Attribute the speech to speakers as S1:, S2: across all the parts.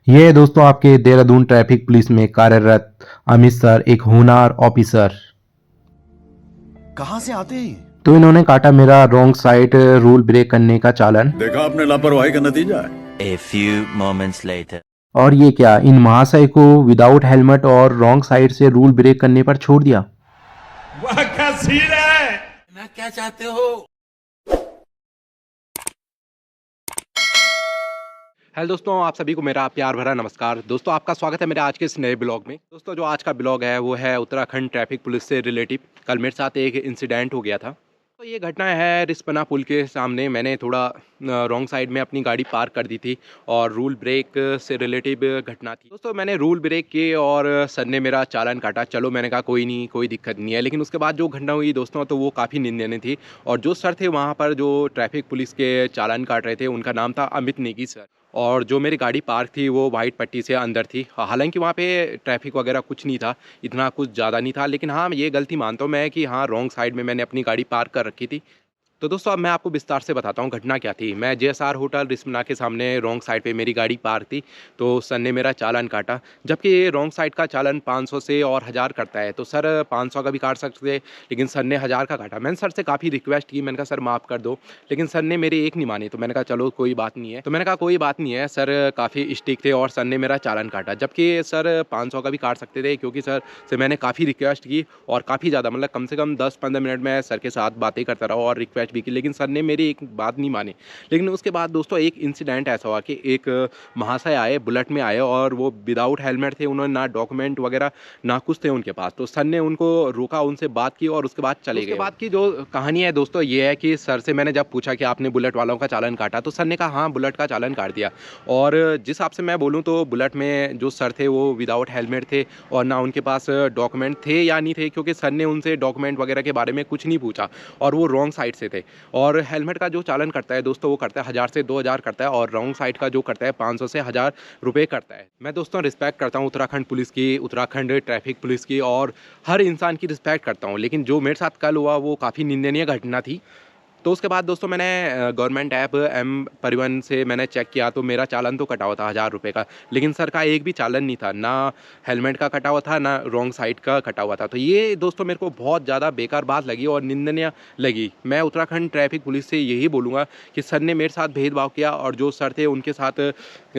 S1: ये है दोस्तों आपके देहरादून ट्रैफिक पुलिस में कार्यरत अमित सर, एक होनहार ऑफिसर।
S2: कहां से आते हैं ये?
S1: तो इन्होंने काटा मेरा रॉन्ग साइड रूल ब्रेक करने का चालान।
S2: देखा आपने लापरवाही का नतीजा है।
S3: A few moments later.
S1: और ये क्या, इन महाशय को विदाउट हेलमेट और रॉन्ग साइड से रूल ब्रेक करने पर छोड़ दिया।
S4: वाह क्या सीन है।
S3: ना क्या चाहते हो?
S5: हेलो दोस्तों, आप सभी को मेरा प्यार भरा नमस्कार। दोस्तों आपका स्वागत है मेरे आज के इस नए ब्लॉग में। दोस्तों जो आज का ब्लॉग है वो है उत्तराखंड ट्रैफिक पुलिस से रिलेटिव। कल मेरे साथ एक इंसिडेंट हो गया था। तो ये घटना है रिस्पना पुल के सामने। मैंने थोड़ा रॉन्ग साइड में अपनी गाड़ी पार्क कर दी थी और रूल ब्रेक से रिलेटिव घटना थी। दोस्तों मैंने रूल ब्रेक किए और सर ने मेरा चालान काटा। चलो मैंने कहा कोई नहीं, कोई दिक्कत नहीं है। लेकिन उसके बाद जो घटना हुई दोस्तों तो वो काफ़ी निंदनीय थी। और जो सर थे वहाँ पर जो ट्रैफिक पुलिस के चालान काट रहे थे उनका नाम था अमित नेगी सर। और जो मेरी गाड़ी पार्क थी वो वाइट पट्टी से अंदर थी। हालांकि वहाँ पे ट्रैफिक वगैरह कुछ नहीं था, इतना कुछ ज़्यादा नहीं था। लेकिन हाँ, ये गलती मानता हूँ मैं कि हाँ, रॉन्ग साइड में मैंने अपनी गाड़ी पार्क कर रखी थी। तो दोस्तों अब मैं आपको विस्तार से बताता हूँ घटना क्या थी। मैं जेएसआर होटल रिस्पना के सामने रॉन्ग साइड पे मेरी गाड़ी पार्क थी। तो सर ने मेरा चालान काटा, जबकि ये रॉन्ग साइड का चालान 500 से और 1000 करता है। तो सर 500 का भी काट सकते थे, लेकिन सर ने 1000 का काटा। मैंने सर से काफ़ी रिक्वेस्ट की, मैंने कहा सर माफ़ कर दो, लेकिन सर ने मेरी एक नहीं मानी। तो मैंने कहा चलो कोई बात नहीं है। तो मैंने कहा कोई बात नहीं है। सर काफ़ी स्टिक थे और सर ने मेरा चालान काटा, जबकि सर 500 का भी काट सकते थे, क्योंकि सर से मैंने काफ़ी रिक्वेस्ट की और काफ़ी ज़्यादा, मतलब कम से कम 10-15 मिनट में सर के साथ बातें करता रहा और रिक्वेस्ट भी की, लेकिन सर ने मेरी एक बात नहीं मानी। लेकिन उसके बाद दोस्तों एक इंसिडेंट ऐसा हुआ कि एक महाशय आए, बुलेट में आए और वो विदाउट हेलमेट थे। उन्होंने ना डॉक्यूमेंट वगैरह ना कुछ थे उनके पास। तो सर ने उनको रोका, उनसे बात की और उसके बाद चले गए। उसके बाद की जो कहानी है दोस्तों ये है कि सर से मैंने जब पूछा कि आपने बुलेट वालों का चालान काटा, तो सर ने कहा हाँ, बुलेट का चालान काट दिया। और जिस हिसाब से मैं बोलूँ तो बुलेट में जो सर थे वो विदाउट हेलमेट थे और ना उनके पास डॉक्यूमेंट थे या नहीं थे, क्योंकि सर ने उनसे डॉक्यूमेंट वगैरह के बारे में कुछ नहीं पूछा और वो रॉन्ग साइड से थे। और हेलमेट का जो चालान करता है दोस्तों वो करता है 1000 से 2000 करता है, और रॉन्ग साइड का जो करता है 500 से 1000 रुपये करता है। मैं दोस्तों रिस्पेक्ट करता हूँ उत्तराखंड पुलिस की, उत्तराखंड ट्रैफिक पुलिस की, और हर इंसान की रिस्पेक्ट करता हूँ। लेकिन जो मेरे साथ कल हुआ वो काफ़ी निंदनीय घटना थी। तो उसके बाद दोस्तों मैंने गवर्नमेंट ऐप एम परिवहन से मैंने चेक किया तो मेरा चालान तो कटा हुआ था 1000 रुपये का, लेकिन सर का एक भी चालान नहीं था, ना हेलमेट का कटा हुआ था ना रॉन्ग साइड का कटा हुआ था। तो ये दोस्तों मेरे को बहुत ज़्यादा बेकार बात लगी और निंदनीय लगी। मैं उत्तराखंड ट्रैफिक पुलिस से यही बोलूँगा कि सर ने मेरे साथ भेदभाव किया और जो सर थे उनके साथ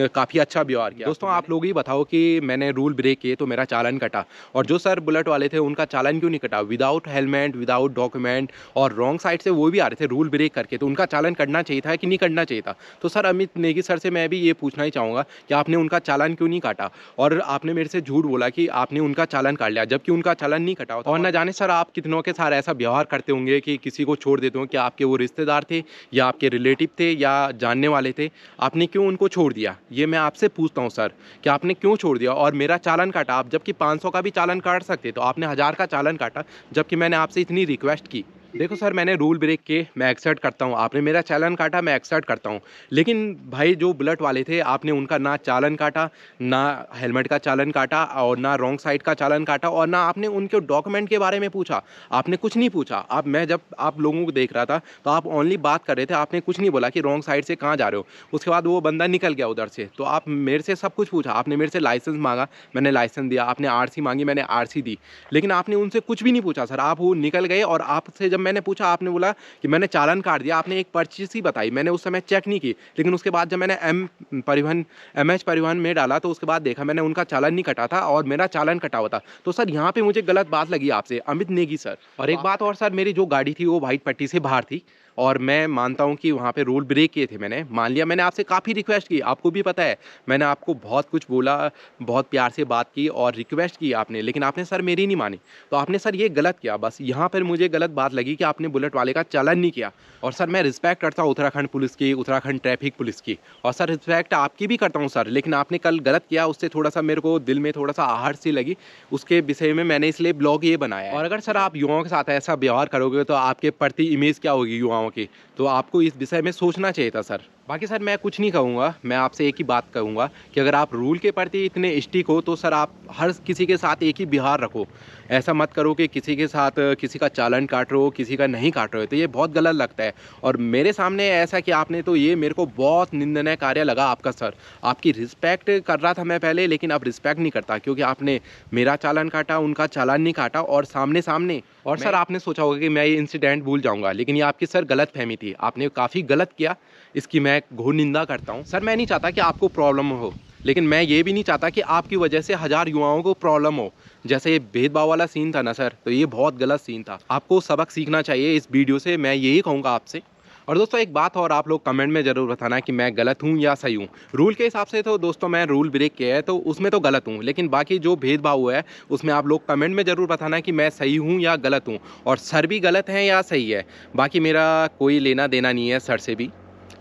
S5: काफ़ी अच्छा व्यवहार किया। दोस्तों आप लोग ही बताओ कि मैंने रूल ब्रेक किए तो मेरा चालान कटा, और जो सर बुलेट वाले थे उनका चालान क्यों नहीं कटा? विदाउट हेलमेट, विदाउट डॉक्यूमेंट और रॉन्ग साइड से वो भी आ रहे थे रूल ब्रेक करके, तो उनका चालान करना चाहिए था कि नहीं करना चाहिए था? तो सर अमित नेगी सर से मैं भी ये पूछना ही चाहूँगा कि आपने उनका चालान क्यों नहीं काटा? और आपने मेरे से झूठ बोला कि आपने उनका चालान काट लिया, जबकि उनका चालान नहीं कटा होता। और न जाने सर आप कितनों के साथ ऐसा व्यवहार करते होंगे कि किसी को छोड़ देते हो कि आपके वो रिश्तेदार थे या आपके रिलेटिव थे या जानने वाले थे, आपने क्यों उनको छोड़ दिया? ये मैं आपसे पूछता हूँ सर कि आपने क्यों छोड़ दिया और मेरा चालान काटा आप, जबकि 500 का भी चालान काट सकते, तो आपने 1000 का चालान काटा, जबकि मैंने आपसे इतनी रिक्वेस्ट की। देखो सर मैंने रूल ब्रेक किए, मैं एक्सेप्ट करता हूँ, आपने मेरा चालान काटा, मैं एक्सेप्ट करता हूँ। लेकिन भाई जो बुलेट वाले थे आपने उनका ना चालान काटा, ना हेलमेट का चालान काटा और ना रॉन्ग साइड का चालान काटा, और ना आपने उनके डॉक्यूमेंट के बारे में पूछा। आपने कुछ नहीं पूछा। आप मैं जब आप लोगों को देख रहा था तो आप ओनली बात कर रहे थे, आपने कुछ नहीं बोला कि रॉन्ग साइड से कहाँ जा रहे हो। उसके बाद वो बंदा निकल गया उधर से, तो आप मेरे से सब कुछ पूछा। आपने मेरे से लाइसेंस मांगा, मैंने लाइसेंस दिया। आपने आरसी मांगी, मैंने आरसी दी। लेकिन आपने उनसे कुछ भी नहीं पूछा सर, आप वो निकल गए। और आपसे जब मैंने पूछा आपने बोला कि मैंने चालान काट दिया। आपने एक पर्ची सी बताई, मैंने उस समय चेक नहीं की, लेकिन उसके बाद जब मैंने एमएच परिवहन में डाला तो उसके बाद देखा मैंने उनका चालान नहीं कटा था और मेरा चालान कटा हुआ था। तो सर यहाँ पे मुझे गलत बात लगी आपसे, अमित नेगी सर। और एक बात और सर, मेरी जो गाड़ी थी वो वाइट पट्टी से बाहर थी और मैं मानता हूँ कि वहाँ पे रूल ब्रेक किए थे मैंने, मान लिया। मैंने आपसे काफ़ी रिक्वेस्ट की, आपको भी पता है, मैंने आपको बहुत कुछ बोला, बहुत प्यार से बात की और रिक्वेस्ट की आपने, लेकिन आपने सर मेरी नहीं मानी। तो आपने सर ये गलत किया। बस यहाँ पर मुझे गलत बात लगी कि आपने बुलेट वाले का चालान नहीं किया। और सर मैं रिस्पेक्ट करता हूँ उत्तराखंड पुलिस की, उत्तराखंड ट्रैफिक पुलिस की, और सर रिस्पेक्ट आपकी भी करता हूँ सर। लेकिन आपने कल गलत किया, उससे थोड़ा सा मेरे को दिल में थोड़ा सा आहट सी लगी, उसके विषय में मैंने इसलिए ब्लॉग ये बनाया है। और अगर सर आप युवाओं के साथ ऐसा व्यवहार करोगे तो आपके प्रति इमेज क्या होगी युवाओं की? तो आपको इस विषय में सोचना चाहिए था सर। बाकी सर मैं कुछ नहीं कहूँगा, मैं आपसे एक ही बात कहूँगा कि अगर आप रूल के प्रति इतने स्टिक हो तो सर आप हर किसी के साथ एक ही व्यवहार रखो। ऐसा मत करो कि किसी के साथ किसी का चालान काट रहे हो, किसी का नहीं काट रहे हो, तो ये बहुत गलत लगता है। और मेरे सामने ऐसा कि आपने तो ये मेरे को बहुत निंदनीय कार्य लगा आपका सर। आपकी रिस्पेक्ट कर रहा था मैं पहले, लेकिन अब रिस्पेक्ट नहीं करता क्योंकि आपने मेरा चालान काटा, उनका चालान नहीं काटा और सामने सामने। और सर आपने सोचा होगा कि मैं ये इंसिडेंट भूल जाऊंगा, लेकिन ये आपकी सर गलत फहमी थी। आपने काफ़ी गलत किया, इसकी मैं घोर निंदा करता हूँ। सर मैं नहीं चाहता कि आपको प्रॉब्लम हो, लेकिन मैं ये भी नहीं चाहता कि आपकी वजह से 1000 युवाओं को प्रॉब्लम हो। जैसे ये भेदभाव वाला सीन था ना सर, तो ये बहुत गलत सीन था। आपको सबक सीखना चाहिए इस वीडियो से, मैं यही कहूँगा आपसे। और दोस्तों एक बात और, आप लोग कमेंट में ज़रूर बताना कि मैं गलत हूँ या सही हूँ। रूल के हिसाब से तो दोस्तों मैं रूल ब्रेक किया है तो उसमें तो गलत हूँ, लेकिन बाकी जो भेदभाव हुआ है उसमें आप लोग कमेंट में ज़रूर बताना कि मैं सही हूँ या गलत हूँ, और सर भी गलत हैं या सही है। बाकी मेरा कोई लेना देना नहीं है सर से भी,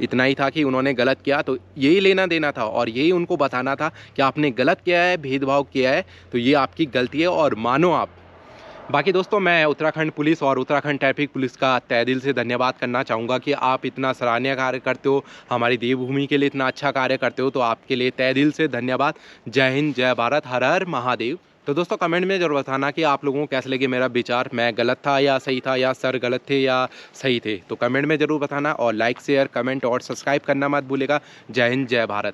S5: इतना ही था कि उन्होंने गलत किया तो यही लेना देना था और यही उनको बताना था कि आपने गलत किया है, भेदभाव किया है, तो ये आपकी गलती है और मानो आप। बाकी दोस्तों मैं उत्तराखंड पुलिस और उत्तराखंड ट्रैफिक पुलिस का तहे दिल से धन्यवाद करना चाहूँगा कि आप इतना सराहनीय कार्य करते हो, हमारी देवभूमि के लिए इतना अच्छा कार्य करते हो, तो आपके लिए तहे दिल से धन्यवाद। जय हिंद, जय भारत, हर हर महादेव। तो दोस्तों कमेंट में जरूर बताना कि आप लोगों को कैसे लगे मेरा विचार, मैं गलत था या सही था, या सर गलत थे या सही थे। तो कमेंट में ज़रूर बताना और लाइक शेयर कमेंट और सब्सक्राइब करना मत भूलेगा। जय हिंद, जय भारत।